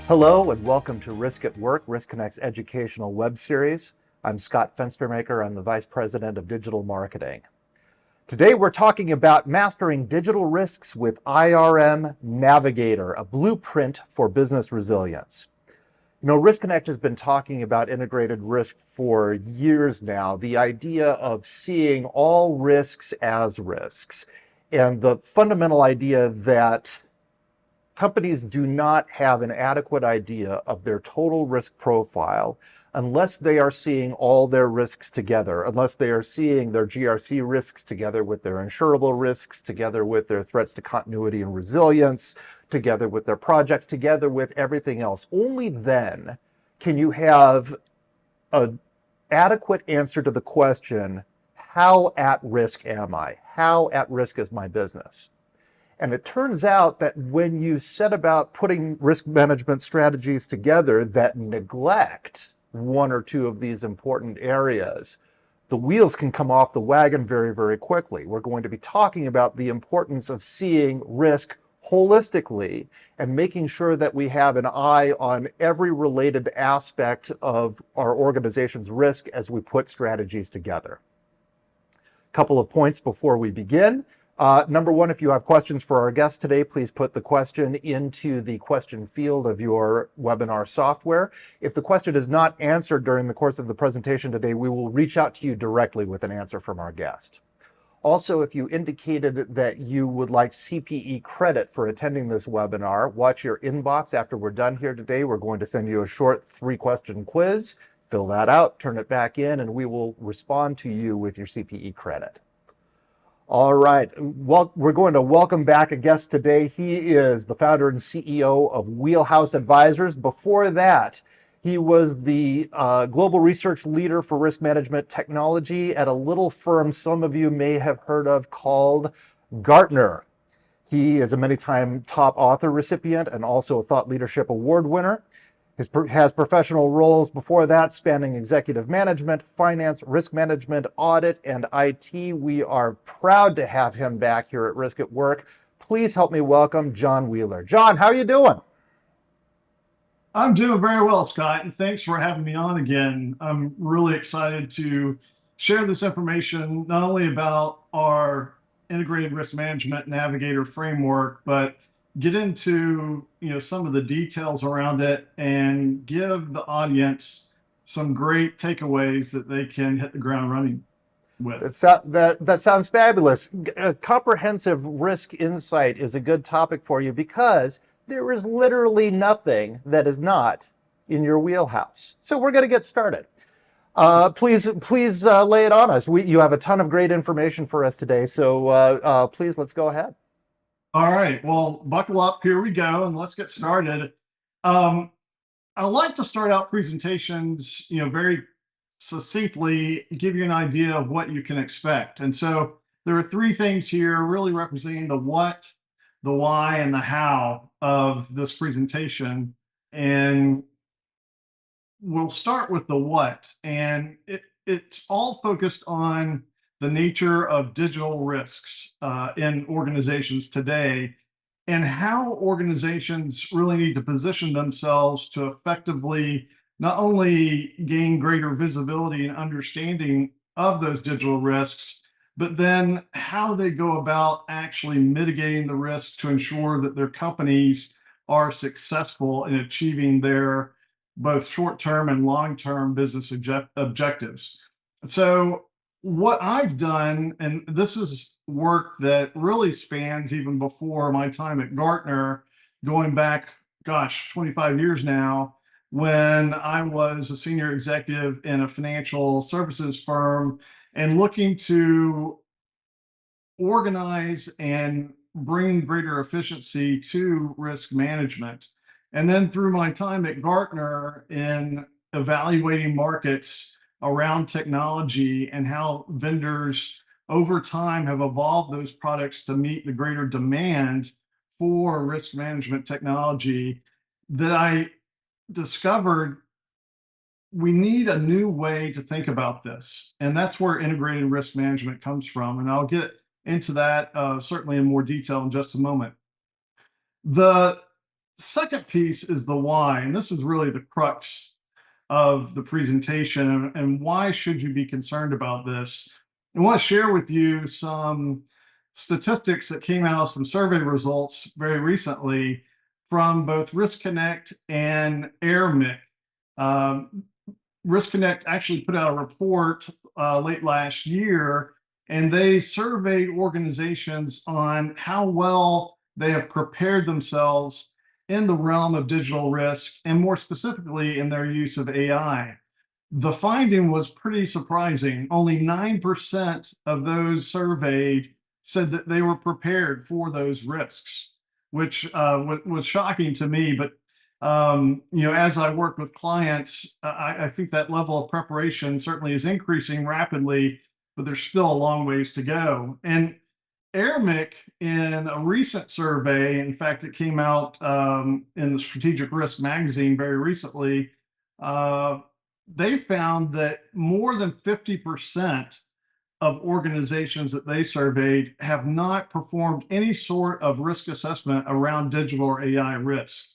Hello and welcome to Risk at Work, Riskonnect's educational web series. I'm Scott Fenstermaker. I'm the Vice President of Digital Marketing. Today we're talking about mastering digital risks with IRM Navigator, a blueprint for business resilience. You know, Riskonnect has been talking about integrated risk for years now, the idea of seeing all risks as risks, and the fundamental idea that companies do not have an adequate idea of their total risk profile unless they are seeing all their risks together, unless they are seeing their GRC risks together with their insurable risks, together with their threats to continuity and resilience, together with their projects, together with everything else. Only then can you have an adequate answer to the question, how at risk am I? How at risk is my business? And it turns out that when you set about putting risk management strategies together that neglect one or two of these important areas, the wheels can come off the wagon very, very quickly. We're going to be talking about the importance of seeing risk holistically and making sure that we have an eye on every related aspect of our organization's risk as we put strategies together. A couple of points before we begin. Number one, if you have questions for our guest today, please put the question into the question field of your webinar software. If the question is not answered during the course of the presentation today, we will reach out to you directly with an answer from our guest. Also, if you indicated that you would like CPE credit for attending this webinar, watch your inbox after we're done here today. We're going to send you a short 3-question quiz. Fill that out, turn it back in, and we will respond to you with your CPE credit. All right, well, we're going to welcome back a guest today. He is the founder and CEO of Wheelhouse Advisors. Before that, he was the global research leader for risk management technology at a little firm some of you may have heard of called Gartner. He is a many-time top author recipient and also a Thought Leadership Award winner. Has professional roles before that spanning executive management, finance, risk management, audit, and IT. We are proud to have him back here at Risk at Work. Please help me welcome John Wheeler. John, how are you doing? I'm doing very well, Scott, and thanks for having me on again. I'm really excited to share this information, not only about our integrated risk management navigator framework, but get into some of the details around it and give the audience some great takeaways that they can hit the ground running with. That sounds fabulous. Comprehensive risk insight is a good topic for you because there is literally nothing that is not in your wheelhouse. So we're going to get started. Please lay it on us. You have a ton of great information for us today, so please let's go ahead. All right, well, buckle up, here we go, and let's get started. I like to start out presentations, very succinctly, give you an idea of what you can expect. And so there are 3 things here really representing the what, the why, and the how of this presentation. And we'll start with the what, and it's all focused on the nature of digital risks in organizations today and how organizations really need to position themselves to effectively not only gain greater visibility and understanding of those digital risks, but then how they go about actually mitigating the risks to ensure that their companies are successful in achieving their both short-term and long-term business objectives. So what I've done, and this is work that really spans even before my time at Gartner, going back, 25 years now, when I was a senior executive in a financial services firm and looking to organize and bring greater efficiency to risk management. And then through my time at Gartner in evaluating markets around technology and how vendors over time have evolved those products to meet the greater demand for risk management technology, that I discovered we need a new way to think about this. And that's where integrated risk management comes from. And I'll get into that certainly in more detail in just a moment. The Second piece is the why, and this is really the crux of the presentation, and why should you be concerned about this? I want to share with you some statistics that came out, some survey results very recently from both Riskonnect and IRM. Um, Riskonnect actually put out a report late last year, and they surveyed organizations on how well they have prepared themselves in the realm of digital risk, and more specifically in their use of AI. The finding was pretty surprising. Only 9% of those surveyed said that they were prepared for those risks, which was shocking to me. But as I work with clients, I think that level of preparation certainly is increasing rapidly, but there's still a long ways to go. And Airmic, in a recent survey, in fact, it came out in the Strategic Risk magazine very recently, uh, they found that more than 50% of organizations that they surveyed have not performed any sort of risk assessment around digital or AI risk.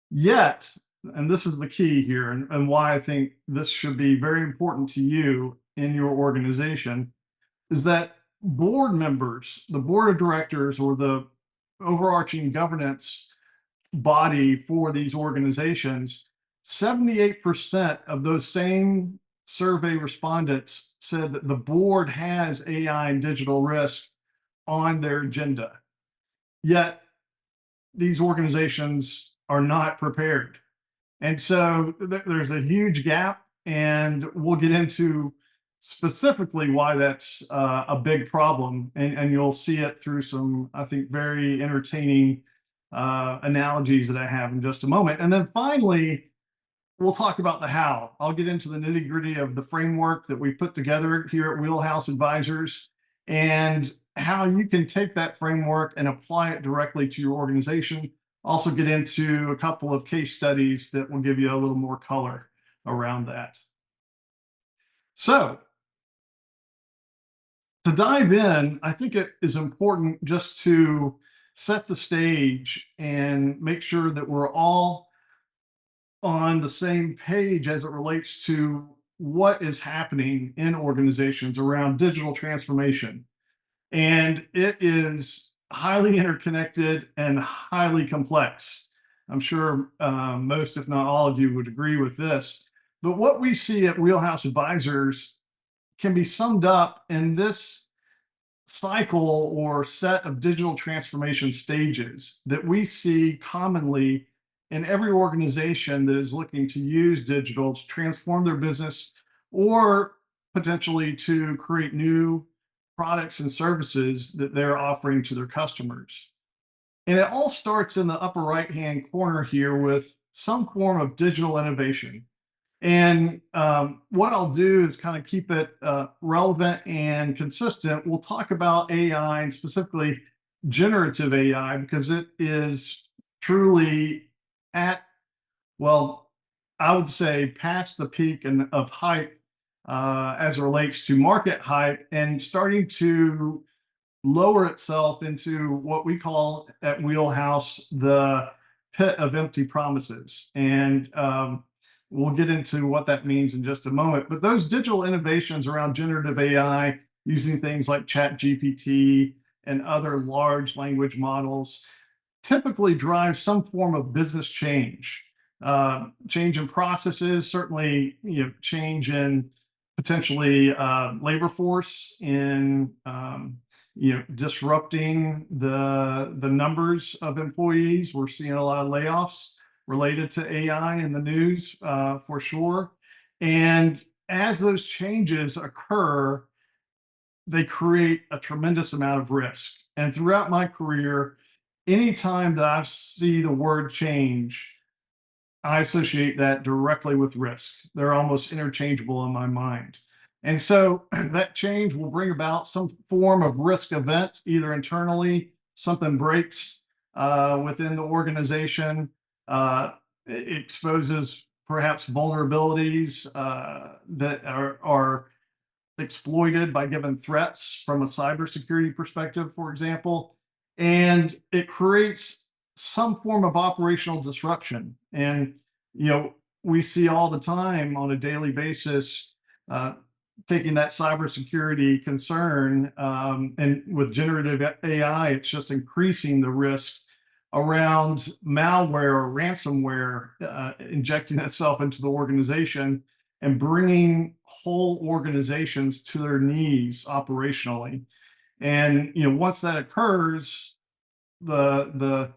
Yet, and this is the key here, and why I think this should be very important to you in your organization, is that board members, the board of directors, or the overarching governance body for these organizations, 78% of those same survey respondents said that the board has AI and digital risk on their agenda. Yet these organizations are not prepared. And so there's a huge gap, and we'll get into specifically why that's a big problem. And you'll see it through some, I think, very entertaining analogies that I have in just a moment. And then finally, we'll talk about the how. I'll get into the nitty gritty of the framework that we put together here at Wheelhouse Advisors, and how you can take that framework and apply it directly to your organization. Also get into a couple of case studies that will give you a little more color around that. So to dive in, I think it is important just to set the stage and make sure that we're all on the same page as it relates to what is happening in organizations around digital transformation. And it is highly interconnected and highly complex. I'm sure most, if not all of you, would agree with this. But what we see at Wheelhouse Advisors can be summed up in this cycle or set of digital transformation stages that we see commonly in every organization that is looking to use digital to transform their business, or potentially to create new products and services that they're offering to their customers. And it all starts in the upper right-hand corner here with some form of digital innovation. And what I'll do is kind of keep it relevant and consistent. We'll talk about AI, and specifically generative AI, because it is truly at, well, I would say past the peak of hype as it relates to market hype, and starting to lower itself into what we call at Wheelhouse the pit of empty promises. And we'll get into what that means in just a moment. But those digital innovations around generative AI, using things like ChatGPT and other large language models, typically drive some form of business change. Change in processes, certainly, change in potentially labor force, in disrupting the numbers of employees. We're seeing a lot of layoffs related to AI in the news for sure. And as those changes occur, they create a tremendous amount of risk. And throughout my career, anytime that I see the word change, I associate that directly with risk. They're almost interchangeable in my mind. And so that change will bring about some form of risk event, either internally, something breaks within the organization, it exposes perhaps vulnerabilities that are exploited by given threats from a cybersecurity perspective, for example. And it creates some form of operational disruption. And, you know, we see all the time on a daily basis, uh, taking that cybersecurity concern, and with generative AI, it's just increasing the risk around malware or ransomware injecting itself into the organization and bringing whole organizations to their knees operationally. And once that occurs, the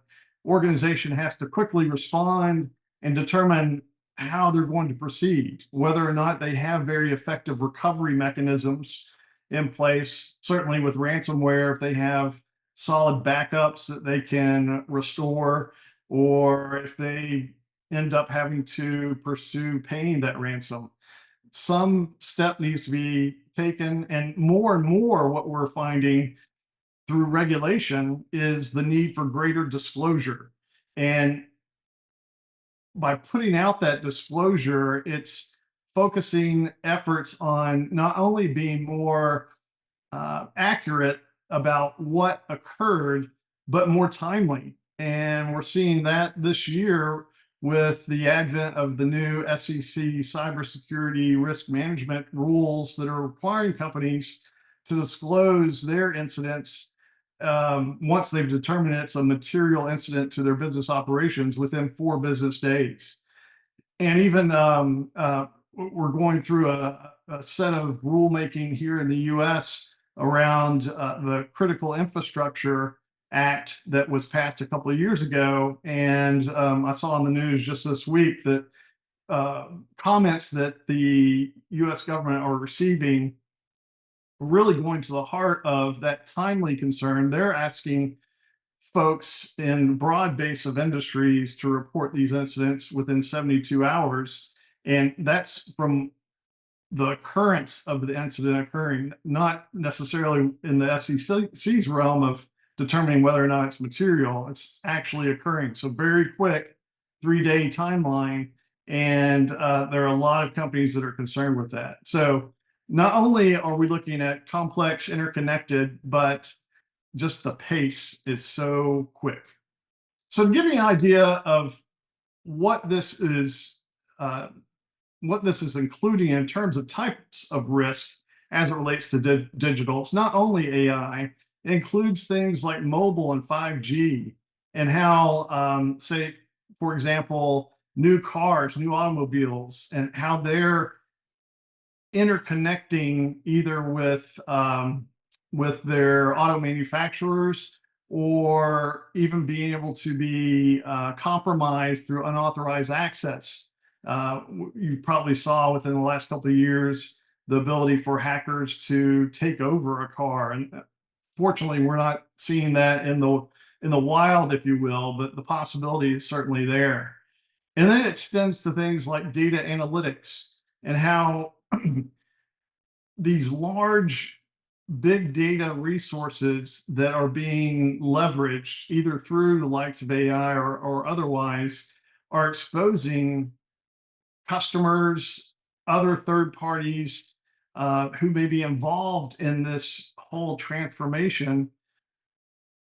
organization has to quickly respond and determine how they're going to proceed, whether or not they have very effective recovery mechanisms in place. Certainly with ransomware, if they have solid backups that they can restore, or if they end up having to pursue paying that ransom. Some step needs to be taken, and more what we're finding through regulation is the need for greater disclosure. And by putting out that disclosure, it's focusing efforts on not only being more accurate about what occurred, but more timely. And we're seeing that this year with the advent of the new SEC cybersecurity risk management rules that are requiring companies to disclose their incidents once they've determined it's a material incident to their business operations within 4 business days. And even we're going through a set of rulemaking here in the US around the Critical Infrastructure Act that was passed a couple of years ago. And I saw on the news just this week that comments that the US government are receiving really going to the heart of that timely concern. They're asking folks in broad base of industries to report these incidents within 72 hours. And that's from the occurrence of the incident occurring, not necessarily in the FCC's realm of determining whether or not it's material. It's actually occurring. So very quick 3-day timeline. And there are a lot of companies that are concerned with that. So not only are we looking at complex, interconnected, but just the pace is so quick. So to give you an idea of what this is, including in terms of types of risk as it relates to digital, it's not only AI, it includes things like mobile and 5G, and how, say, for example, new cars, new automobiles, and how they're interconnecting either with their auto manufacturers, or even being able to be compromised through unauthorized access. You probably saw within the last couple of years the ability for hackers to take over a car, and fortunately, we're not seeing that in the wild, if you will, but the possibility is certainly there. And then it extends to things like data analytics and how these large big data resources that are being leveraged either through the likes of AI or otherwise are exposing customers, other third parties who may be involved in this whole transformation.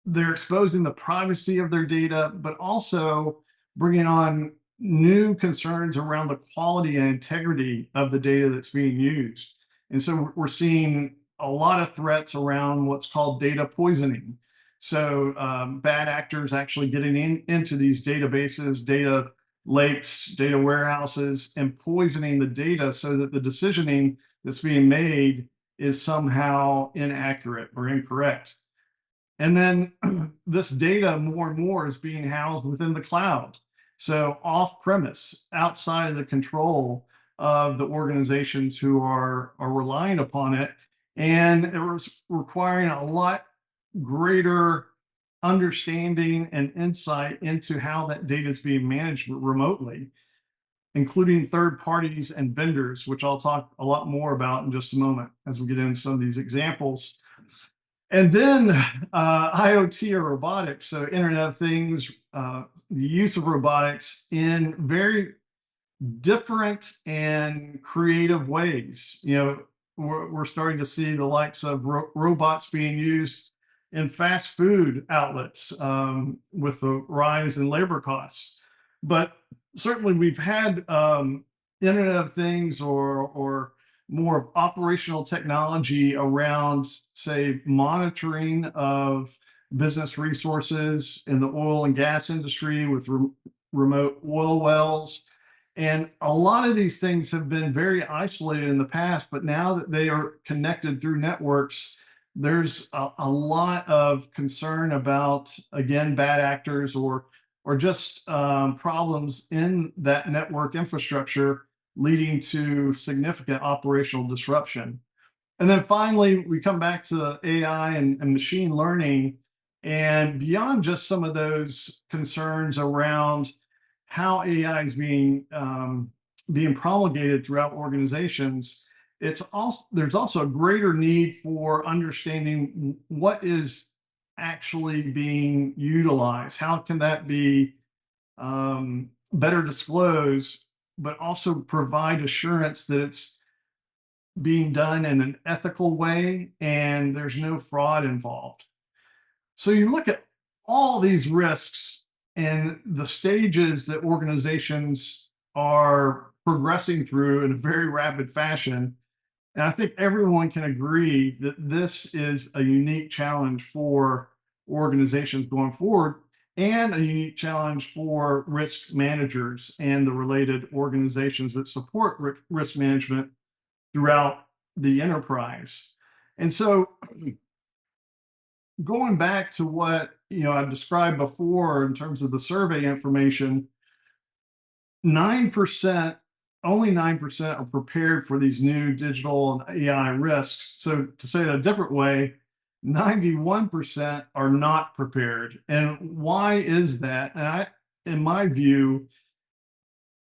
They're exposing the privacy of their data, but also bringing on new concerns around the quality and integrity of the data that's being used. And so we're seeing a lot of threats around what's called data poisoning. So bad actors actually getting into these databases, data lakes, data warehouses, and poisoning the data so that the decisioning that's being made is somehow inaccurate or incorrect. And then this data more and more is being housed within the cloud. So off premise, outside of the control of the organizations who are relying upon it. And it was requiring a lot greater understanding and insight into how that data is being managed remotely, including third parties and vendors, which I'll talk a lot more about in just a moment as we get into some of these examples. And then IoT or robotics, so Internet of Things, the use of robotics in very different and creative ways. We're starting to see the likes of robots being used in fast food outlets with the rise in labor costs. But certainly we've had Internet of Things or more operational technology around, say, monitoring of business resources in the oil and gas industry with remote oil wells. And a lot of these things have been very isolated in the past, but now that they are connected through networks, there's a lot of concern about, again, bad actors or just problems in that network infrastructure leading to significant operational disruption. And then finally, we come back to AI and machine learning. And beyond just some of those concerns around how AI is being promulgated throughout organizations, there's also a greater need for understanding what is actually being utilized. How can that be better disclosed, but also provide assurance that it's being done in an ethical way and there's no fraud involved. So you look at all these risks and the stages that organizations are progressing through in a very rapid fashion. And I think everyone can agree that this is a unique challenge for organizations going forward and a unique challenge for risk managers and the related organizations that support risk management throughout the enterprise. And so going back to what I described before in terms of the survey information, 9%, only 9% are prepared for these new digital and AI risks. So to say it a different way, 91% are not prepared. And why is that? And in my view,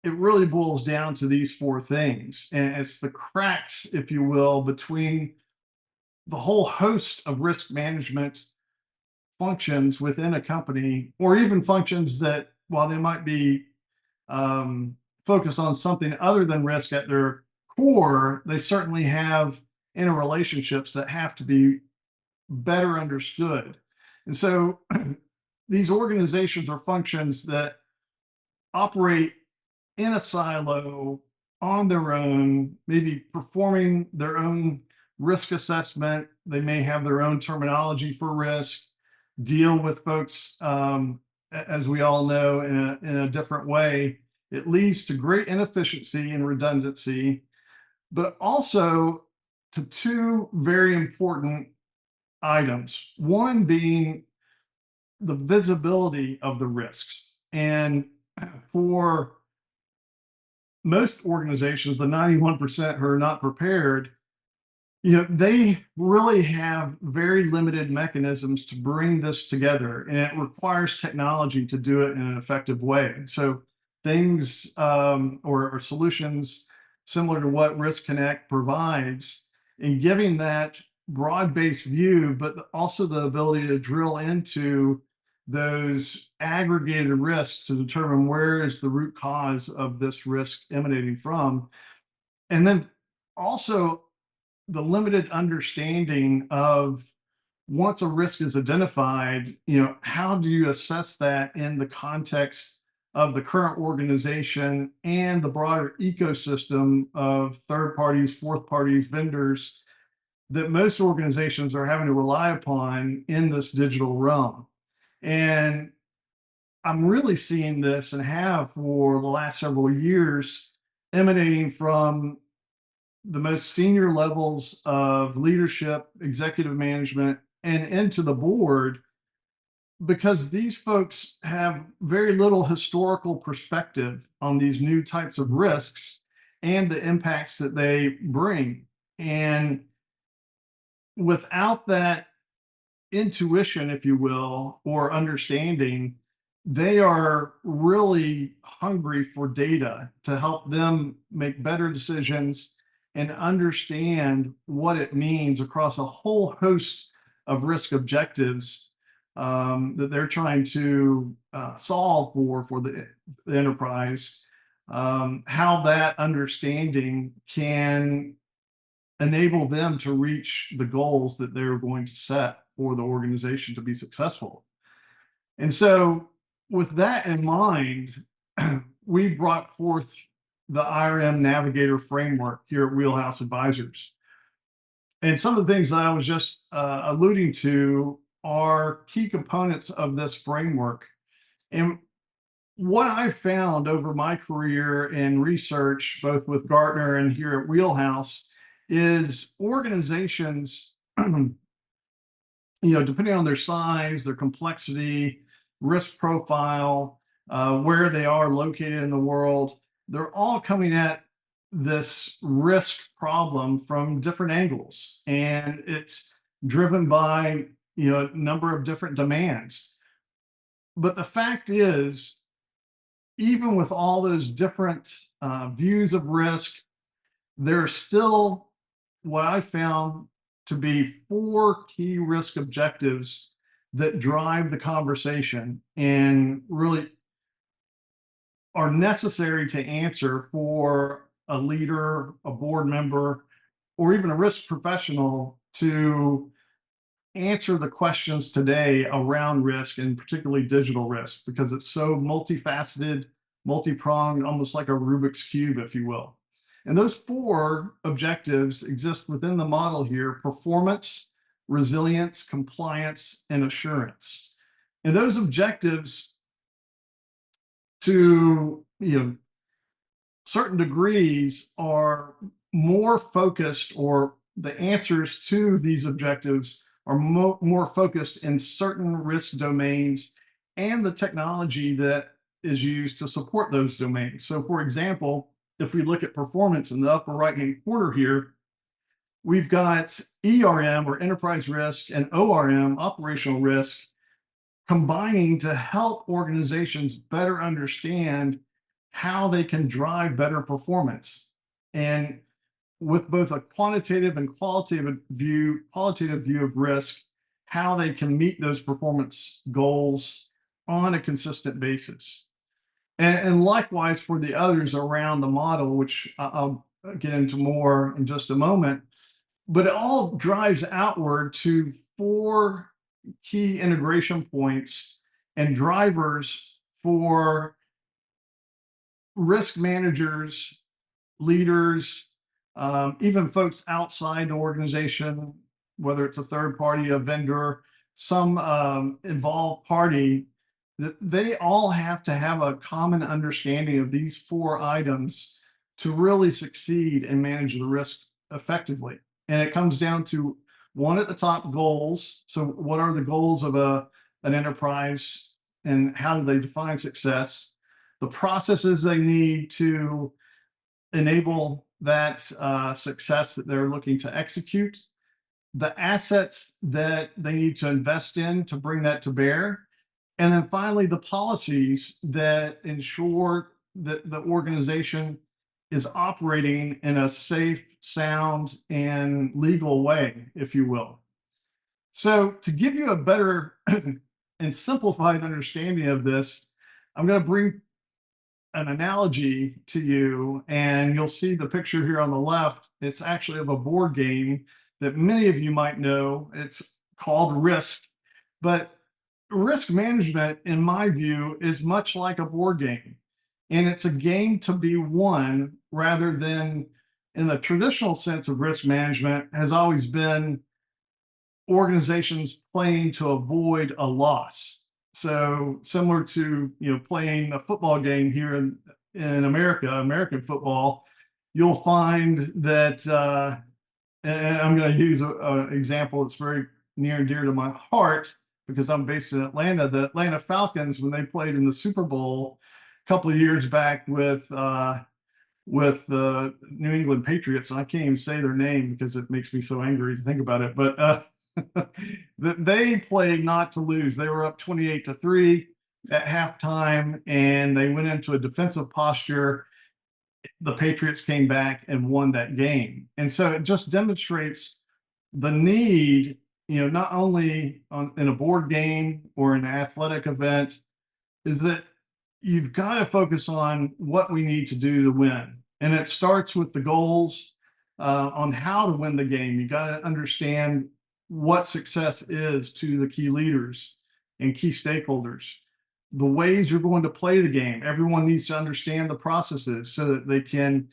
it really boils down to these four things. And it's the cracks, if you will, between the whole host of risk management functions within a company, or even functions that, while they might be focused on something other than risk at their core, they certainly have interrelationships that have to be better understood. And so these organizations or functions that operate in a silo on their own, maybe performing their own risk assessment. They may have their own terminology for risk, deal with folks, as we all know, in a different way. It leads to great inefficiency and redundancy, but also to two very important items. One being the visibility of the risks. And for most organizations, the 91% who are not prepared, they really have very limited mechanisms to bring this together, and it requires technology to do it in an effective way. So things or solutions similar to what Riskonnect provides in giving that broad-based view, but also the ability to drill into those aggregated risks to determine where is the root cause of this risk emanating from. And then also the limited understanding of, once a risk is identified, how do you assess that in the context of the current organization and the broader ecosystem of third parties, fourth parties, vendors that most organizations are having to rely upon in this digital realm. And I'm really seeing this, and have for the last several years, emanating from the most senior levels of leadership, executive management, and into the board, because these folks have very little historical perspective on these new types of risks and the impacts that they bring. And without that intuition, if you will, or understanding, they are really hungry for data to help them make better decisions and understand what it means across a whole host of risk objectives that they're trying to solve for the enterprise. How that understanding can enable them to reach the goals that they're going to set for the organization to be successful. And so with that in mind, we brought forth the IRM Navigator framework here at Wheelhouse Advisors. And some of the things that I was just alluding to are key components of this framework. And what I found over my career in research, both with Gartner and here at Wheelhouse, is organizations, depending on their size, their complexity, risk profile, where they are located in the world, they're all coming at this risk problem from different angles. And it's driven by, a number of different demands. But the fact is, even with all those different views of risk, there's still what I found to be 4 key risk objectives that drive the conversation and really are necessary to answer for a leader, a board member, or even a risk professional to answer the questions today around risk, and particularly digital risk, because it's so multifaceted, multi-pronged, almost like a Rubik's Cube, if you will. And those 4 objectives exist within the model here: performance, resilience, compliance, and assurance. And those objectives, to certain degrees, are more focused, or the answers to these objectives are more focused in certain risk domains and the technology that is used to support those domains. So for example, if we look at performance in the upper right-hand corner here, we've got ERM, or enterprise risk, and ORM, operational risk, combining to help organizations better understand how they can drive better performance. And with both a quantitative and qualitative view of risk, how they can meet those performance goals on a consistent basis. And likewise for the others around the model, which I'll get into more in just a moment, but it all drives outward to 4 key integration points and drivers for risk managers, leaders, even folks outside the organization, whether it's a third party, a vendor, some involved party, that they all have to have a common understanding of these 4 items to really succeed and manage the risk effectively. And it comes down to, one at the top, goals. So what are the goals of an enterprise, and how do they define success? The processes they need to enable that success that they're looking to execute, the assets that they need to invest in to bring that to bear, and then finally the policies that ensure that the organization is operating in a safe, sound, and legal way, if you will. So to give you a better and simplified understanding of this, I'm going to bring an analogy to you, and you'll see the picture here on the left. It's actually of a board game that many of you might know. It's called Risk. But risk management, in my view, is much like a board game. And it's a game to be won, rather than, in the traditional sense of risk management, has always been organizations playing to avoid a loss. So similar to playing a football game here in America, American football, you'll find that, and I'm going to use an example that's very near and dear to my heart because I'm based in Atlanta. The Atlanta Falcons, when they played in the Super Bowl a couple of years back with the New England Patriots, and I can't even say their name because it makes me so angry to think about it, but they played not to lose. They were up 28-3 at halftime, and they went into a defensive posture. The Patriots came back and won that game. And so it just demonstrates the need, not only in a board game or an athletic event, is that you've got to focus on what we need to do to win. And it starts with the goals on how to win the game. You got to understand what success is to the key leaders and key stakeholders. The ways you're going to play the game. Everyone needs to understand the processes so that they can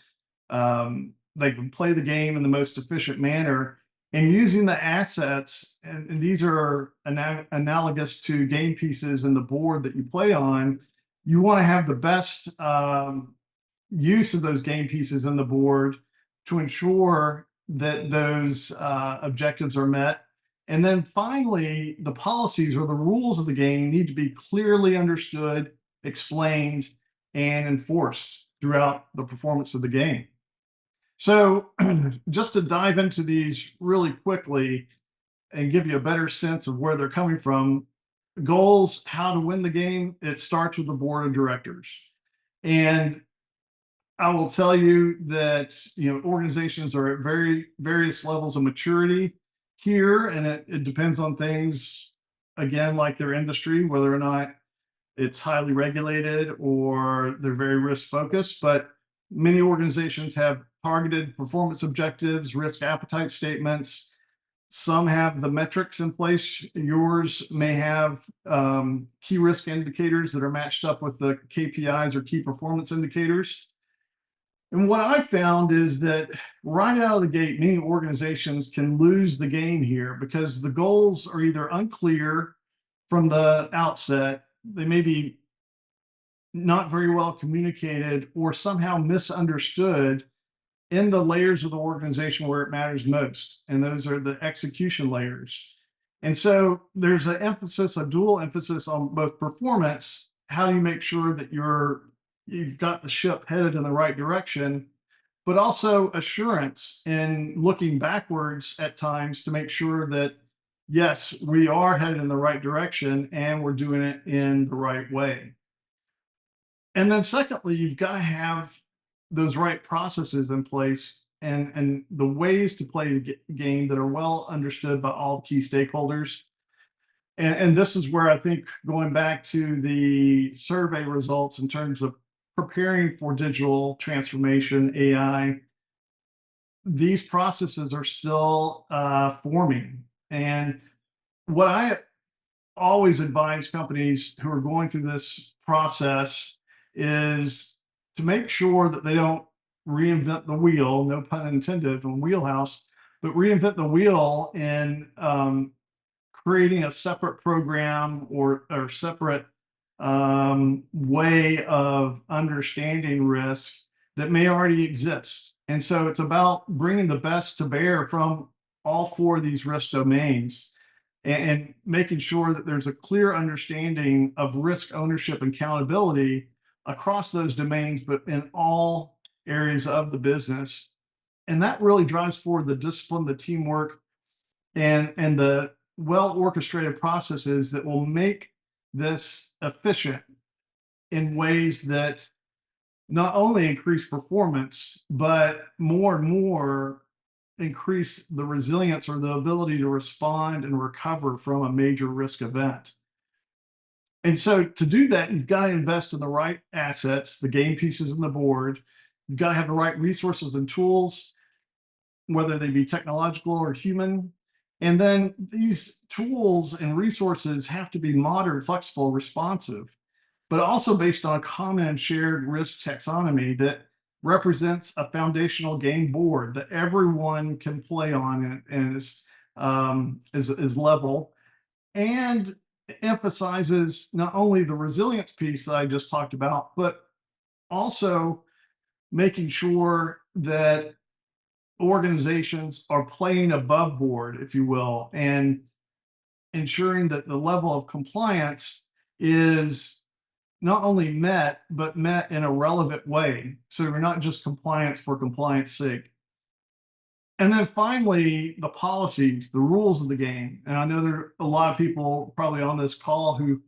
play the game in the most efficient manner. And using the assets, and these are analogous to game pieces in the board that you play on. You want to have the best use of those game pieces in the board to ensure that those objectives are met. And then finally, the policies or the rules of the game need to be clearly understood, explained, and enforced throughout the performance of the game. So just to dive into these really quickly and give you a better sense of where they're coming from, goals, how to win the game, it starts with the board of directors. And I will tell you that organizations are at various levels of maturity here, and it depends on things again, like their industry, whether or not it's highly regulated or they're very risk focused. But many organizations have targeted performance objectives, risk appetite statements. Some have the metrics in place. Yours may have key risk indicators that are matched up with the KPIs or key performance indicators. And what I found is that right out of the gate, many organizations can lose the game here because the goals are either unclear from the outset, they may be not very well communicated, or somehow misunderstood in the layers of the organization where it matters most. And those are the execution layers. And so there's a dual emphasis on both performance. How do you make sure that you've got the ship headed in the right direction, but also assurance in looking backwards at times to make sure that, yes, we are headed in the right direction and we're doing it in the right way. And then secondly, you've got to have those right processes in place and the ways to play the game that are well understood by all key stakeholders. And this is where I think, going back to the survey results in terms of preparing for digital transformation, AI, these processes are still forming. And what I always advise companies who are going through this process is to make sure that they don't reinvent the wheel, no pun intended on wheelhouse, but reinvent the wheel in creating a separate program or separate way of understanding risk that may already exist. And so it's about bringing the best to bear from all four of these risk domains and making sure that there's a clear understanding of risk ownership and accountability across those domains, but in all areas of the business. And that really drives forward the discipline, the teamwork, and the well orchestrated processes that will make this efficient in ways that not only increase performance, but more and more increase the resilience or the ability to respond and recover from a major risk event. And so to do that, you've got to invest in the right assets, the game pieces in the board. You've got to have the right resources and tools, whether they be technological or human. And then these tools and resources have to be modern, flexible, responsive, but also based on a common and shared risk taxonomy that represents a foundational game board that everyone can play on and is level, and emphasizes not only the resilience piece that I just talked about, but also making sure that organizations are playing above board, if you will, and ensuring that the level of compliance is not only met, but met in a relevant way. So we're not just compliance for compliance sake. And then finally, the policies, the rules of the game. And I know there are a lot of people probably on this call who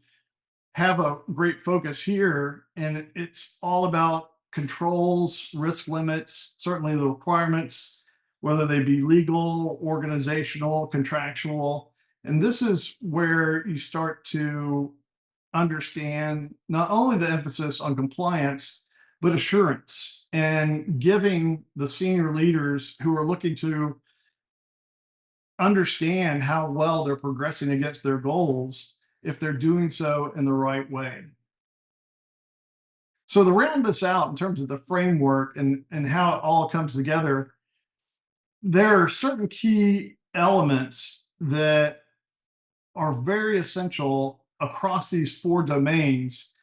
have a great focus here, and it's all about controls, risk limits, certainly the requirements, whether they be legal, organizational, contractual. And this is where you start to understand not only the emphasis on compliance, but assurance, and giving the senior leaders who are looking to understand how well they're progressing against their goals if they're doing so in the right way. So to round this out in terms of the framework and how it all comes together, there are certain key elements that are very essential across these four domains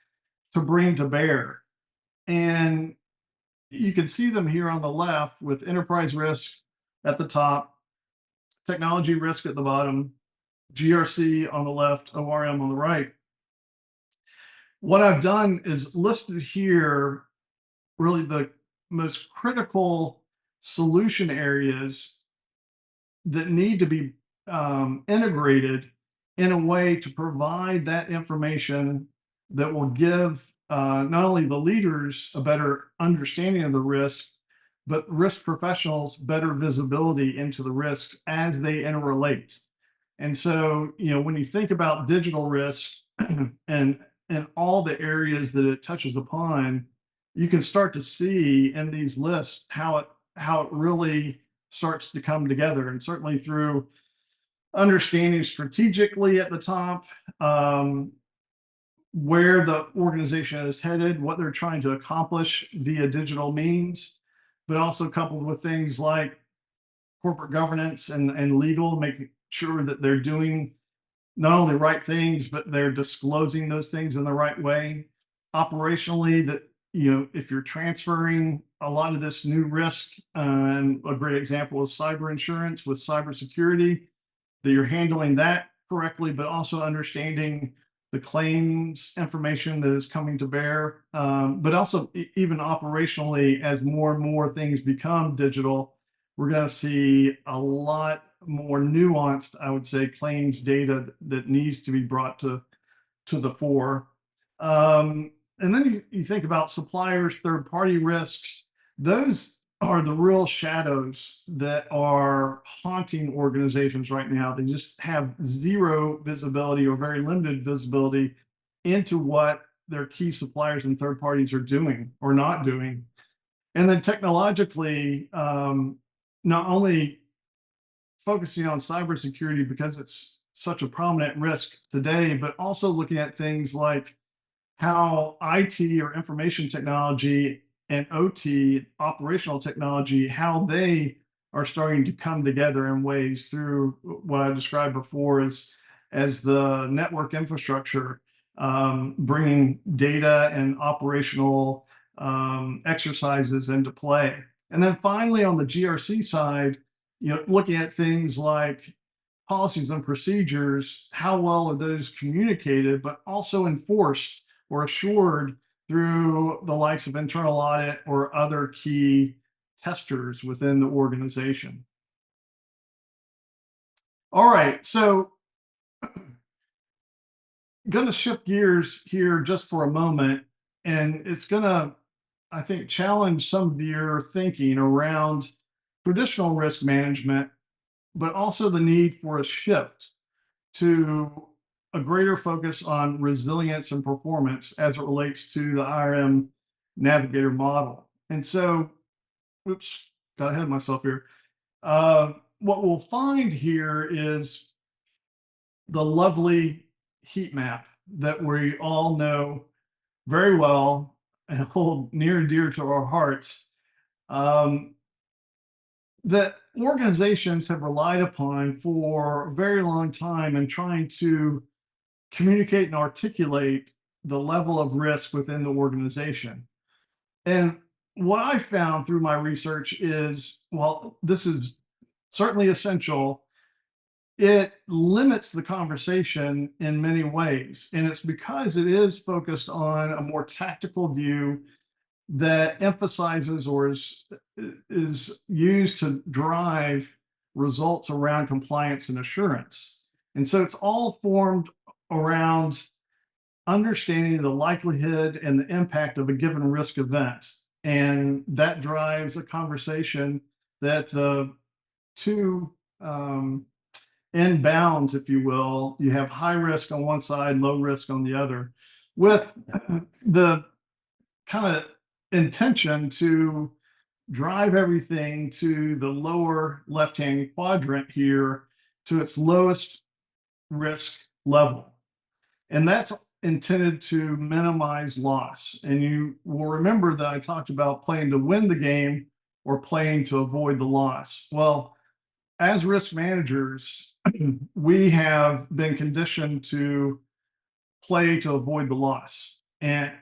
to bring to bear. And you can see them here on the left with enterprise risk at the top, technology risk at the bottom, GRC on the left, ORM on the right. What I've done is listed here really the most critical solution areas that need to be integrated in a way to provide that information that will give not only the leaders a better understanding of the risk, but risk professionals better visibility into the risks as they interrelate. And so, when you think about digital risk and all the areas that it touches upon, you can start to see in these lists how it really starts to come together. And certainly through understanding strategically at the top, where the organization is headed, what they're trying to accomplish via digital means, but also coupled with things like corporate governance and legal, making sure that they're doing not only right things, but they're disclosing those things in the right way. Operationally, that if you're transferring a lot of this new risk, and a great example is cyber insurance with cybersecurity, that you're handling that correctly, but also understanding the claims information that is coming to bear. But also, even operationally, as more and more things become digital, we're going to see a lot more nuanced, I would say, claims data that needs to be brought to the fore. And then you think about suppliers, third party risks. Those are the real shadows that are haunting organizations right now. They just have zero visibility or very limited visibility into what their key suppliers and third parties are doing or not doing. And then technologically, not only focusing on cybersecurity because it's such a prominent risk today, but also looking at things like how IT or information technology and OT, operational technology, how they are starting to come together in ways through what I described before as the network infrastructure, bringing data and operational exercises into play. And then finally, on the GRC side, looking at things like policies and procedures, how well are those communicated, but also enforced or assured through the likes of internal audit or other key testers within the organization. All right, so going to shift gears here just for a moment, and it's going to, I think, challenge some of your thinking around traditional risk management, but also the need for a shift to a greater focus on resilience and performance as it relates to the IRM Navigator model. And so, oops, got ahead of myself here. What we'll find here is the lovely heat map that we all know very well and hold near and dear to our hearts, that organizations have relied upon for a very long time in trying to communicate and articulate the level of risk within the organization. And what I found through my research is, while this is certainly essential, it limits the conversation in many ways. And it's because it is focused on a more tactical view that emphasizes or is used to drive results around compliance and assurance. And so it's all formed around understanding the likelihood and the impact of a given risk event. And that drives a conversation that the two end bounds, if you will, you have high risk on one side, low risk on the other, with the kind of intention to drive everything to the lower left-hand quadrant here to its lowest risk level. And that's intended to minimize loss. And you will remember that I talked about playing to win the game or playing to avoid the loss. Well, as risk managers, we have been conditioned to play to avoid the loss. And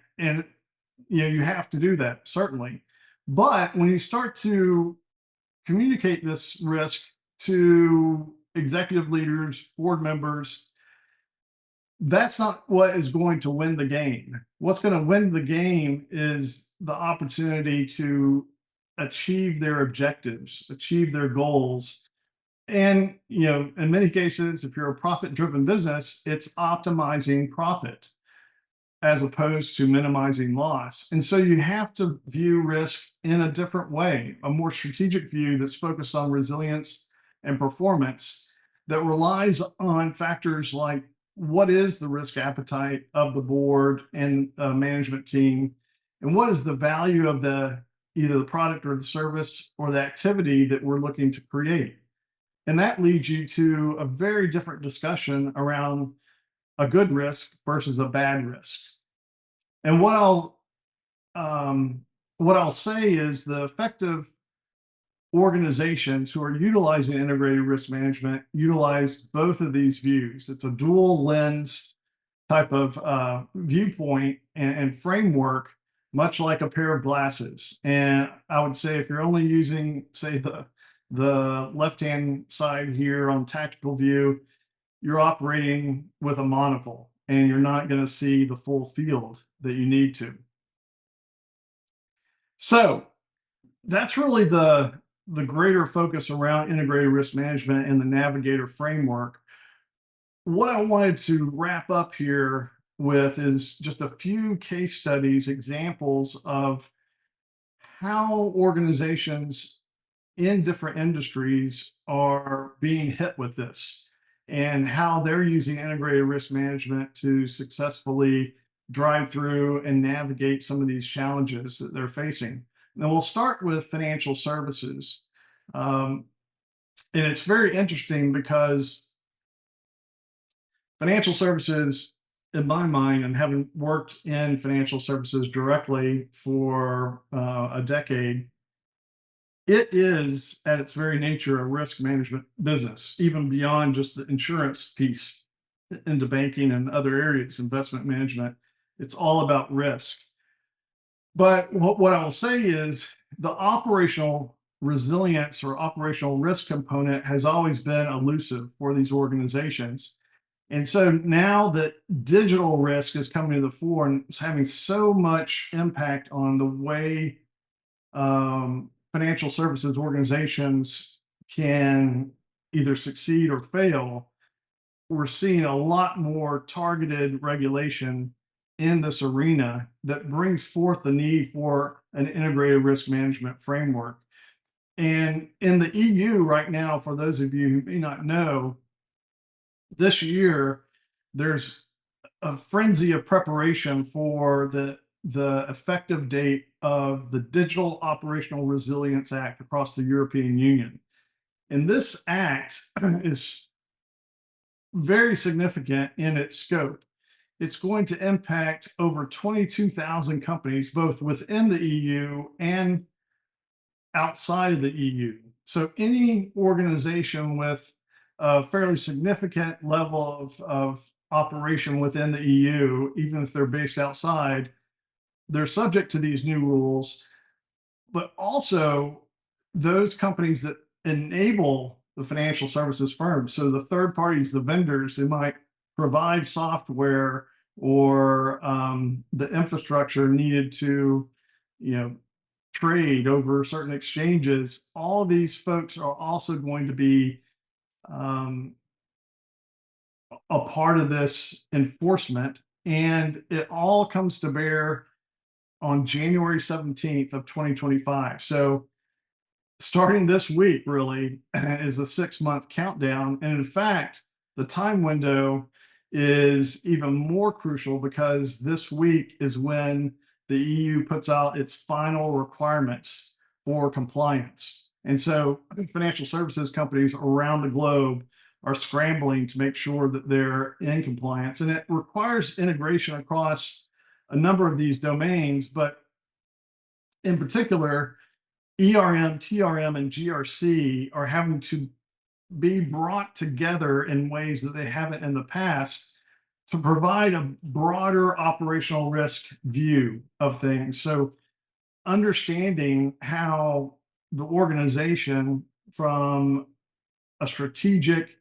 you have to do that, certainly. But when you start to communicate this risk to executive leaders, board members, that's not what is going to win the game. What's going to win the game is the opportunity to achieve their objectives, achieve their goals. And, in many cases, if you're a profit driven business, it's optimizing profit as opposed to minimizing loss. And so you have to view risk in a different way, a more strategic view that's focused on resilience and performance, that relies on factors like what is the risk appetite of the board and management team, and what is the value of either the product or the service or the activity that we're looking to create. And that leads you to a very different discussion around a good risk versus a bad risk. And what I'll say is the effective organizations who are utilizing integrated risk management utilize both of these views. It's a dual lens type of viewpoint and framework, much like a pair of glasses. And I would say if you're only using, say, the left-hand side here on tactical view, you're operating with a monocle and you're not going to see the full field that you need to. So that's really the greater focus around integrated risk management and the Navigator framework. What I wanted to wrap up here with is just a few case studies, examples of how organizations in different industries are being hit with this and how they're using integrated risk management to successfully drive through and navigate some of these challenges that they're facing. Now, we'll start with financial services. And it's very interesting because financial services, in my mind, and having worked in financial services directly for a decade, it is at its very nature a risk management business, even beyond just the insurance piece into banking and other areas, investment management. It's all about risk. But what I will say is the operational resilience or operational risk component has always been elusive for these organizations. And so now that digital risk is coming to the fore and it's having so much impact on the way financial services organizations can either succeed or fail, we're seeing a lot more targeted regulation in this arena that brings forth the need for an integrated risk management framework. And in the EU right now, for those of you who may not know, this year there's a frenzy of preparation for the effective date of the Digital Operational Resilience Act across the European Union. And this act is very significant in its scope. It's going to impact over 22,000 companies, both within the EU and outside of the EU. So any organization with a fairly significant level of operation within the EU, even if they're based outside, they're subject to these new rules. But also those companies that enable the financial services firms. So the third parties, the vendors, they might provide software or the infrastructure needed to, trade over certain exchanges. All these folks are also going to be a part of this enforcement, and it all comes to bear on January 17th of 2025. So starting this week really is a 6-month countdown. And in fact, the time window is even more crucial because this week is when the EU puts out its final requirements for compliance. And so financial services companies around the globe are scrambling to make sure that they're in compliance. And it requires integration across a number of these domains, but in particular, ERM, TRM, and GRC are having to be brought together in ways that they haven't in the past to provide a broader operational risk view of things. So understanding how the organization from a strategic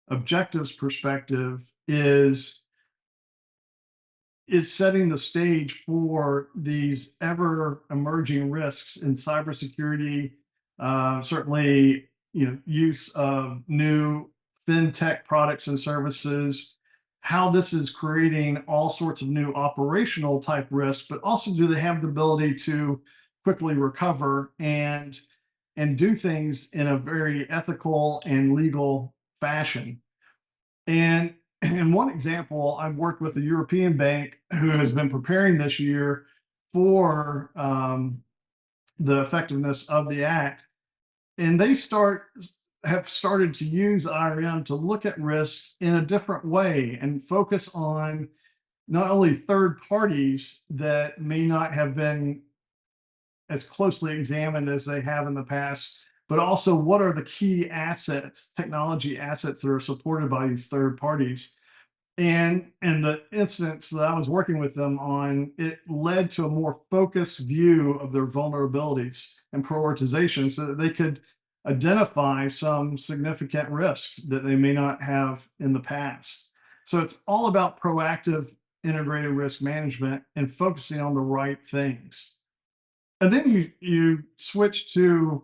objectives perspective is setting the stage for these ever emerging risks in cybersecurity, certainly, use of new fintech products and services, how this is creating all sorts of new operational type risks, but also do they have the ability to quickly recover and do things in a very ethical and legal fashion. And in one example, I've worked with a European bank who has been preparing this year for the effectiveness of the act, and they have started to use IRM to look at risk in a different way and focus on not only third parties that may not have been as closely examined as they have in the past, but also what are the key assets, technology assets that are supported by these third parties. And in the instance that I was working with them on, it led to a more focused view of their vulnerabilities and prioritization so that they could identify some significant risk that they may not have in the past. So it's all about proactive integrated risk management and focusing on the right things. And then you switch to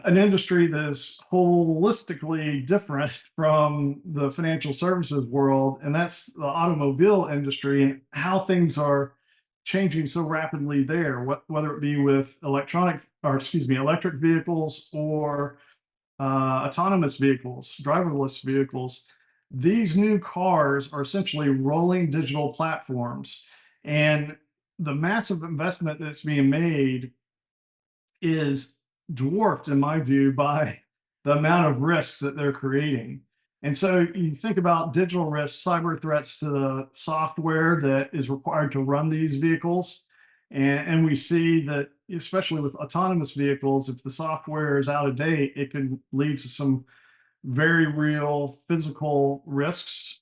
an industry that is holistically different from the financial services world, and that's the automobile industry and how things are changing so rapidly there, whether it be with electric vehicles or autonomous vehicles, driverless vehicles. These new cars are essentially rolling digital platforms, and the massive investment that's being made is dwarfed, in my view, by the amount of risks that they're creating. And so you think about digital risks, cyber threats to the software that is required to run these vehicles. And we see that, especially with autonomous vehicles, if the software is out of date, it can lead to some very real physical risks.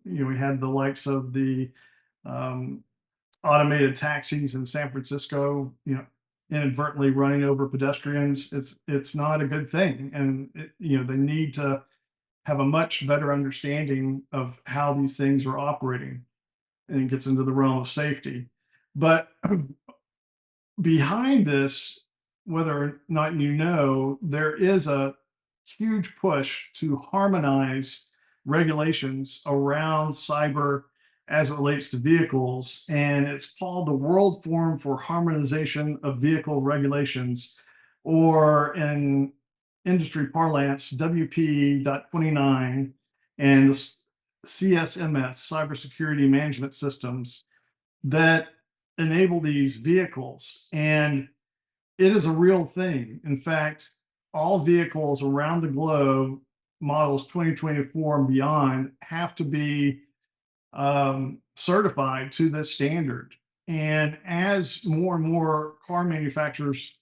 We had the likes of the um, automated taxis in San Francisco, inadvertently running over pedestrians. It's not a good thing, and they need to have a much better understanding of how these things are operating, and it gets into the realm of safety. But behind this, whether or not there is a huge push to harmonize regulations around cyber as it relates to vehicles. And it's called the World Forum for Harmonization of Vehicle Regulations, or in industry parlance, WP.29, and the CSMS, Cybersecurity Management Systems, that enable these vehicles. And it is a real thing. In fact, all vehicles around the globe, models 2024 and beyond, have to be certified to this standard. And as more and more car manufacturers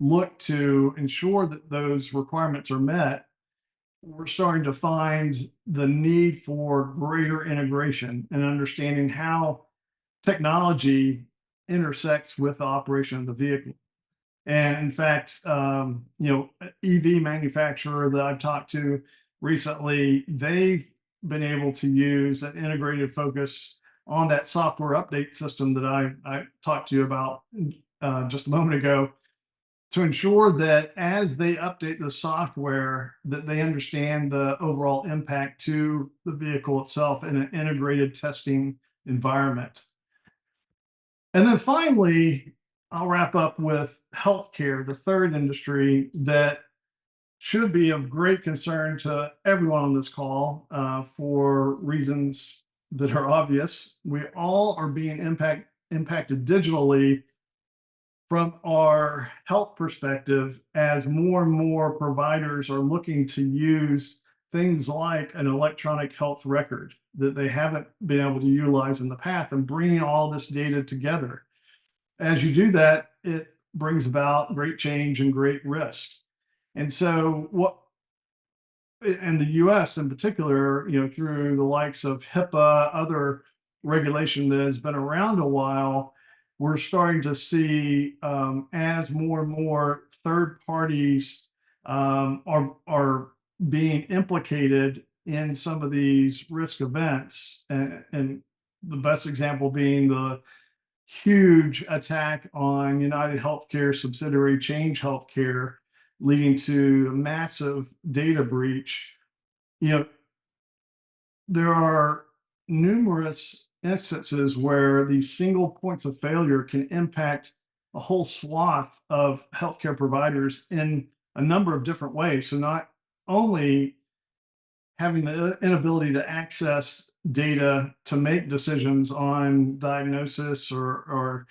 look to ensure that those requirements are met, we're starting to find the need for greater integration and understanding how technology intersects with the operation of the vehicle. And in fact, EV manufacturer that I've talked to recently, they've been able to use an integrated focus on that software update system that I talked to you about just a moment ago, to ensure that as they update the software, that they understand the overall impact to the vehicle itself in an integrated testing environment. And then finally, I'll wrap up with healthcare, the third industry that should be of great concern to everyone on this call for reasons that are obvious. We all are being impacted digitally from our health perspective, as more and more providers are looking to use things like an electronic health record that they haven't been able to utilize in the past, and bringing all this data together. As you do that, it brings about great change and great risk. And so what in the US in particular, through the likes of HIPAA, other regulation that has been around a while, we're starting to see as more and more third parties are being implicated in some of these risk events. And the best example being the huge attack on United Healthcare subsidiary Change Healthcare, leading to a massive data breach. You know, there are numerous instances where these single points of failure can impact a whole swath of healthcare providers in a number of different ways. So not only having the inability to access data to make decisions on diagnosis or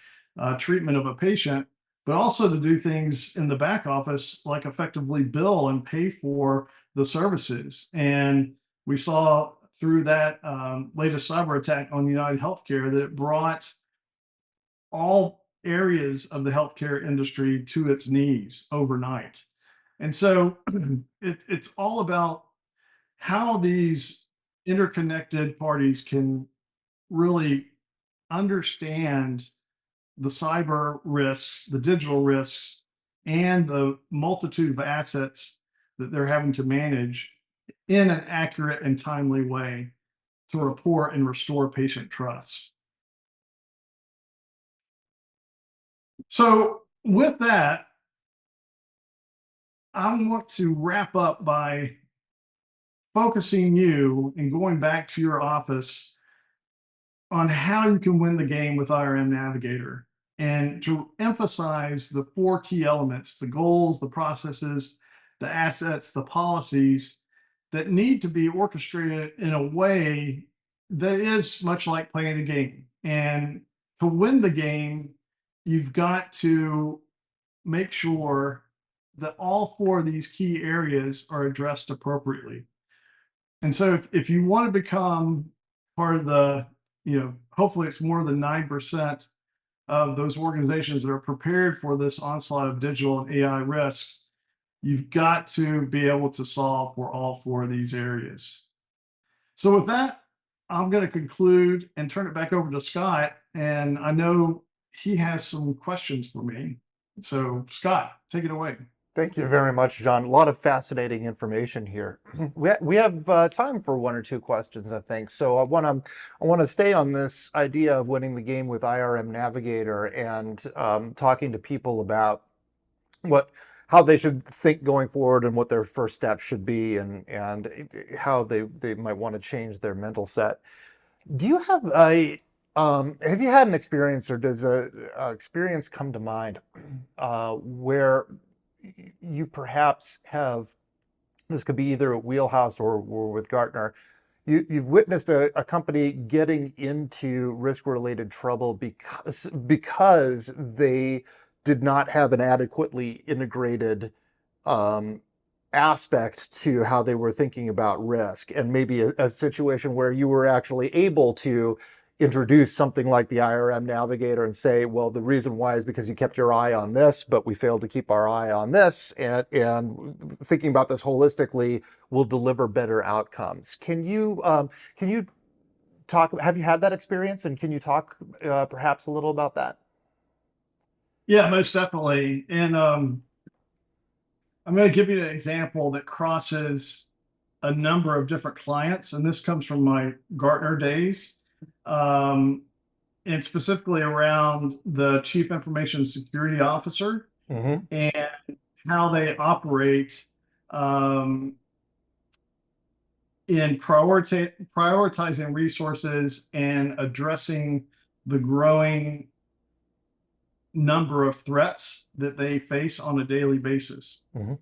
treatment of a patient, but also to do things in the back office, like effectively bill and pay for the services. And we saw through that latest cyber attack on United Healthcare that it brought all areas of the healthcare industry to its knees overnight. And so it's all about how these interconnected parties can really understand the cyber risks, the digital risks, and the multitude of assets that they're having to manage in an accurate and timely way to report and restore patient trust. So, with that, I want to wrap up by focusing you and going back to your office on how you can win the game with IRM Navigator, and to emphasize the four key elements: the goals, the processes, the assets, the policies that need to be orchestrated in a way that is much like playing a game. And to win the game, you've got to make sure that all four of these key areas are addressed appropriately. And so if you want to become part of the, hopefully it's more than 9% of those organizations that are prepared for this onslaught of digital and AI risks, you've got to be able to solve for all four of these areas. So with that, I'm going to conclude and turn it back over to Scott. And I know he has some questions for me. So Scott, take it away. Thank you very much, John. A lot of fascinating information here. We have time for one or two questions, I think. So I want to stay on this idea of winning the game with IRM Navigator, and talking to people about how they should think going forward, and what their first steps should be, and how they might want to change their mental set. Do you have you had an experience, or does a experience come to mind where you perhaps have, this could be either at Wheelhouse or with Gartner, you've witnessed a company getting into risk-related trouble because they did not have an adequately integrated aspect to how they were thinking about risk, and maybe a situation where you were actually able to introduce something like the IRM Navigator and say, well, the reason why is because you kept your eye on this, but we failed to keep our eye on this, and thinking about this holistically will deliver better outcomes. Can you talk? Have you had that experience, and can you talk perhaps a little about that? Yeah, most definitely. And I'm going to give you an example that crosses a number of different clients, and this comes from my Gartner days, um, and specifically around the Chief Information Security Officer Mm-hmm. and how they operate um, in prioritizing resources and addressing the growing number of threats that they face on a daily basis. Mm-hmm.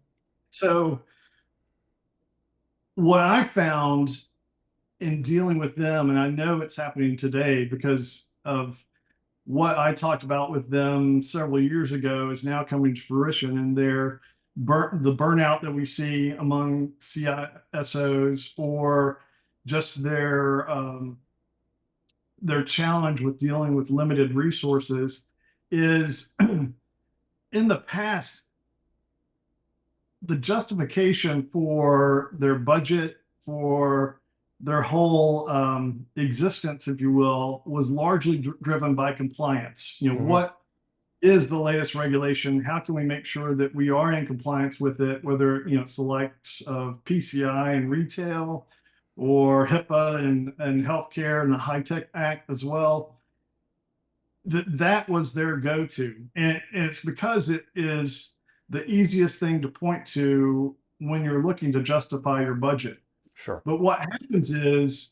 So, what I found in dealing with them, and I know it's happening today because of what I talked about with them several years ago is now coming to fruition, and the burnout that we see among CISOs, or just their challenge with dealing with limited resources is in the past, the justification for their budget, for their whole existence, if you will, was largely driven by compliance. Hmm. What is the latest regulation? How can we make sure that we are in compliance with it, whether it's the likes of PCI and retail, or HIPAA and healthcare and the High Tech Act as well. That was their go-to. And it's because it is the easiest thing to point to when you're looking to justify your budget. Sure. But what happens is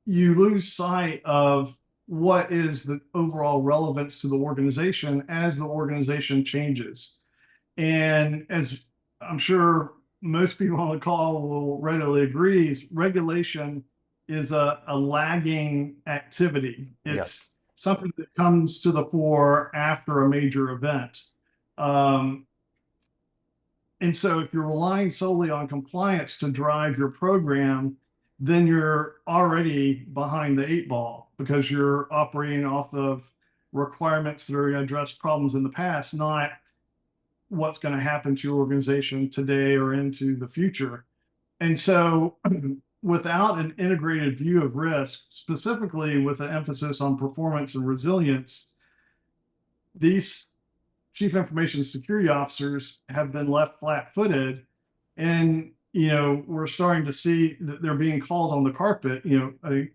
you lose sight of what is the overall relevance to the organization as the organization changes. And as I'm sure most people on the call will readily agree, is regulation is a lagging activity. Yes. It's something that comes to the fore after a major event. Um, and so if you're relying solely on compliance to drive your program, then you're already behind the eight ball because you're operating off of requirements that are going to address problems in the past, not what's going to happen to your organization today or into the future. And so without an integrated view of risk, specifically with an emphasis on performance and resilience, these chief information security officers have been left flat-footed, and we're starting to see that they're being called on the carpet. A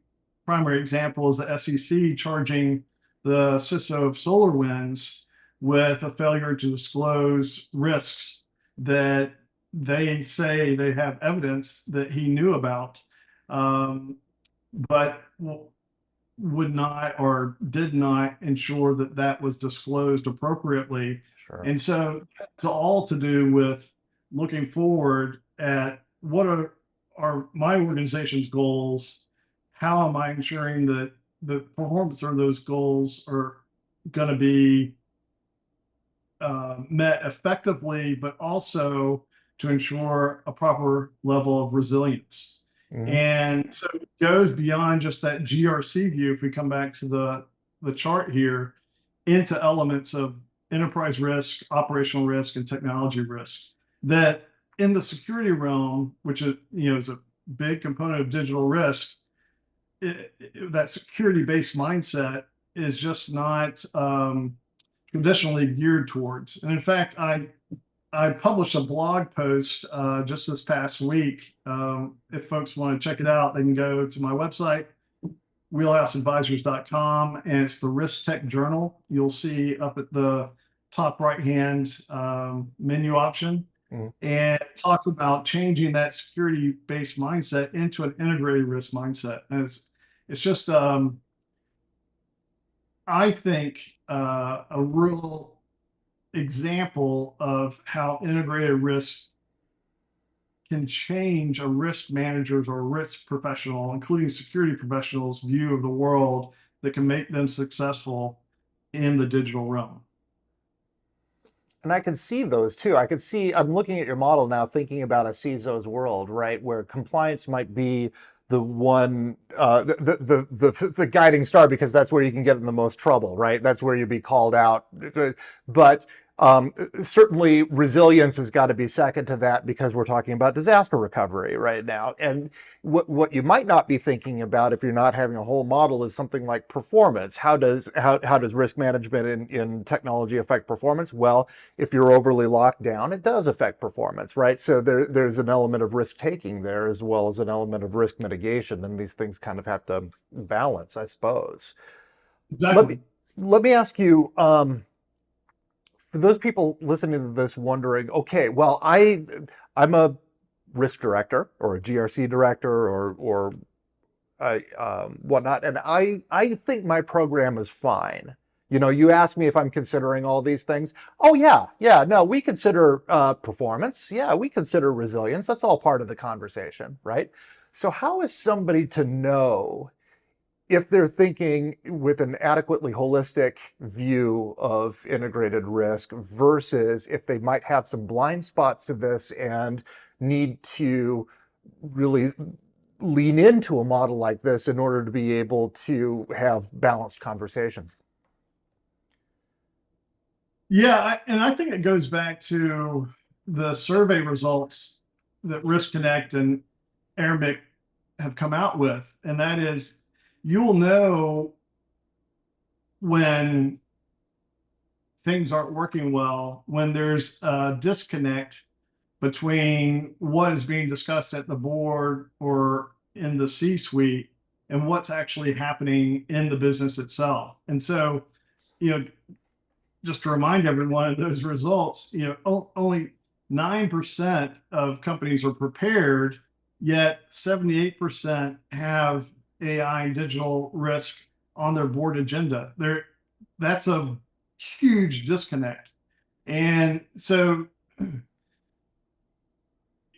primary example is the SEC charging the CISO of SolarWinds with a failure to disclose risks that they say they have evidence that he knew about, but would not or did not ensure that that was disclosed appropriately. Sure. And so it's all to do with looking forward at what are my organization's goals? How am I ensuring that the performance of those goals are going to be met effectively, but also to ensure a proper level of resilience. Hmm. And so it goes beyond just that GRC view, if we come back to the chart here, into elements of enterprise risk, operational risk, and technology risk. That in the security realm, which is a big component of digital risk, that security-based mindset is just not traditionally geared towards. And in fact, I published a blog post just this past week. If folks want to check it out, they can go to my website, wheelhouseadvisors.com, and it's the Risk Tech Journal. You'll see up at the top right-hand menu option. Hmm. And it talks about changing that security-based mindset into an integrated risk mindset. And it's just, I think, a real example of how integrated risk can change a risk manager's or risk professional, including security professionals' view of the world that can make them successful in the digital realm. And I can see those too. I could see, I'm looking at your model now, thinking about a CISO's world, right? Where compliance might be the one, the guiding star, because that's where you can get in the most trouble, right? That's where you'd be called out. But certainly resilience has got to be second to that, because we're talking about disaster recovery right now. And what you might not be thinking about if you're not having a whole model is something like performance. How does risk management in technology affect performance? Well, if you're overly locked down, it does affect performance, right? So there's an element of risk taking there, as well as an element of risk mitigation, and these things kind of have to balance, I suppose. Let Exactly. me let me ask you, for those people listening to this wondering, okay, well, I'm a risk director or a GRC director or whatnot, and I think my program is fine. You ask me if I'm considering all these things. Oh yeah, no, we consider performance. Yeah, we consider resilience. That's all part of the conversation, right? So how is somebody to know if they're thinking with an adequately holistic view of integrated risk versus if they might have some blind spots to this and need to really lean into a model like this in order to be able to have balanced conversations. Yeah, and I think it goes back to the survey results that Riskonnect and IRM have come out with, and that is you'll know when things aren't working well, when there's a disconnect between what is being discussed at the board or in the C-suite and what's actually happening in the business itself. And so, you know, just to remind everyone of those results, only 9% of companies are prepared, yet 78% have AI and digital risk on their board agenda. That's a huge disconnect. And so,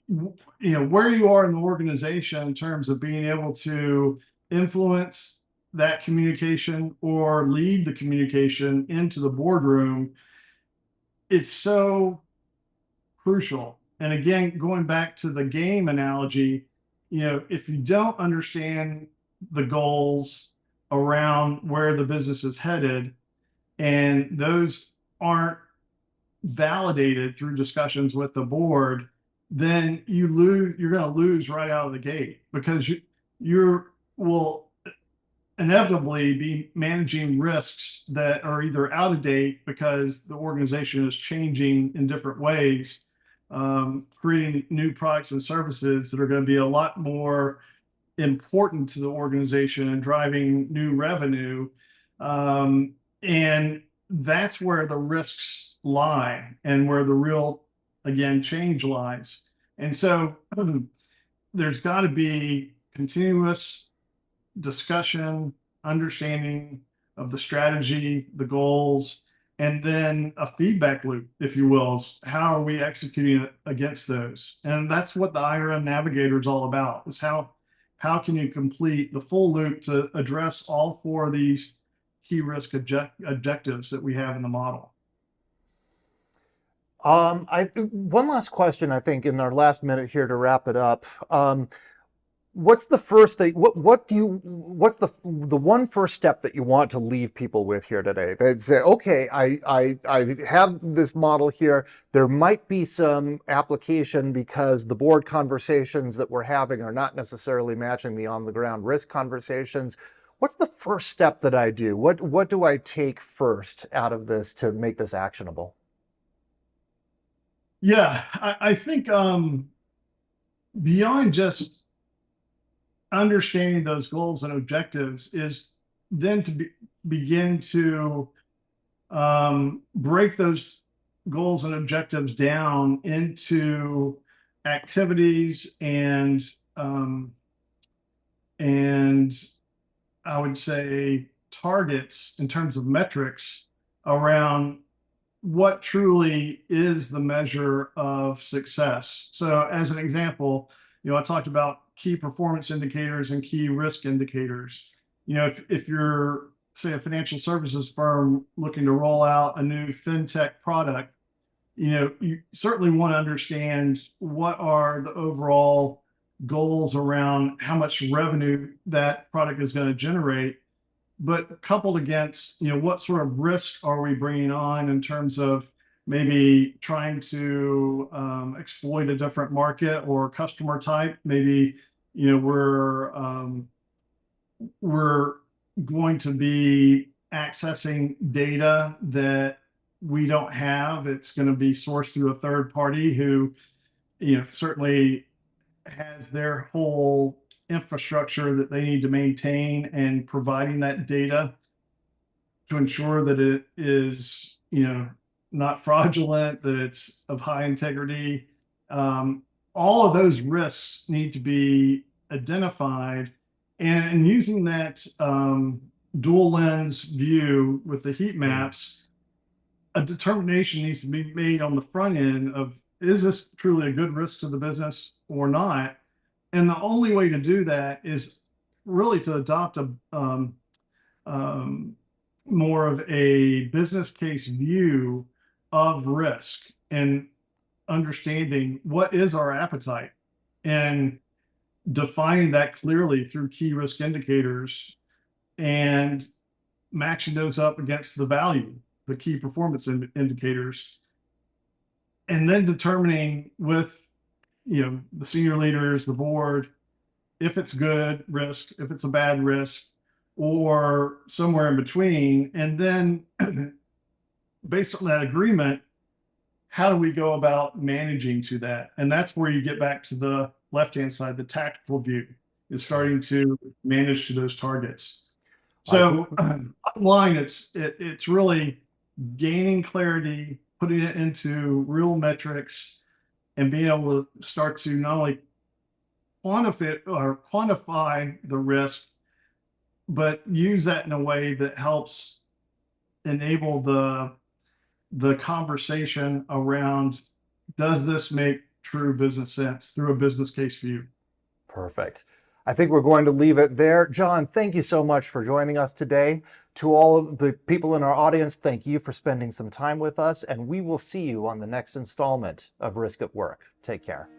where you are in the organization in terms of being able to influence that communication or lead the communication into the boardroom is so crucial. And again, going back to the game analogy, if you don't understand the goals around where the business is headed, and those aren't validated through discussions with the board, then you're going to lose right out of the gate, because you will inevitably be managing risks that are either out of date because the organization is changing in different ways, creating new products and services that are going to be a lot more important to the organization and driving new revenue. And that's where the risks lie and where the real, again, change lies. And so there's got to be continuous discussion, understanding of the strategy, the goals, and then a feedback loop, if you will. How are we executing against those? And that's what the IRM Navigator is all about, is how can you complete the full loop to address all four of these key risk objectives that we have in the model. One last question, I think, in our last minute here to wrap it up. What's the first thing? What's the one first step that you want to leave people with here today? They'd say, okay, I have this model here. There might be some application because the board conversations that we're having are not necessarily matching the on the ground risk conversations. What's the first step that I do? What do I take first out of this to make this actionable? Yeah, I think beyond just understanding those goals and objectives is then to begin to break those goals and objectives down into activities and I would say targets in terms of metrics around what truly is the measure of success. So as an example, I talked about key performance indicators and key risk indicators. If you're, say, a financial services firm looking to roll out a new fintech product, you certainly want to understand what are the overall goals around how much revenue that product is going to generate, but coupled against, what sort of risk are we bringing on in terms of maybe trying to exploit a different market or customer type. Maybe, we're going to be accessing data that we don't have. It's going to be sourced through a third party who, certainly has their whole infrastructure that they need to maintain, and providing that data to ensure that it is, not fraudulent, that it's of high integrity. All of those risks need to be identified, and using that dual lens view with the heat maps, a determination needs to be made on the front end of, is this truly a good risk to the business or not? And the only way to do that is really to adopt a more of a business case view of risk and understanding what is our appetite and defining that clearly through key risk indicators and matching those up against the value, the key performance indicators, and then determining with the senior leaders, the board, if it's good risk, if it's a bad risk, or somewhere in between. And then based on that agreement, how do we go about managing to that? And that's where you get back to the left-hand side, the tactical view is starting to manage to those targets. So bottom line, it's really gaining clarity, putting it into real metrics, and being able to start to not only quantify the risk, but use that in a way that helps enable the conversation around, does this make true business sense through a business case view? Perfect. I think we're going to leave it there. John, thank you so much for joining us today. To all of the people in our audience, thank you for spending some time with us, and we will see you on the next installment of Risk at Work. Take care.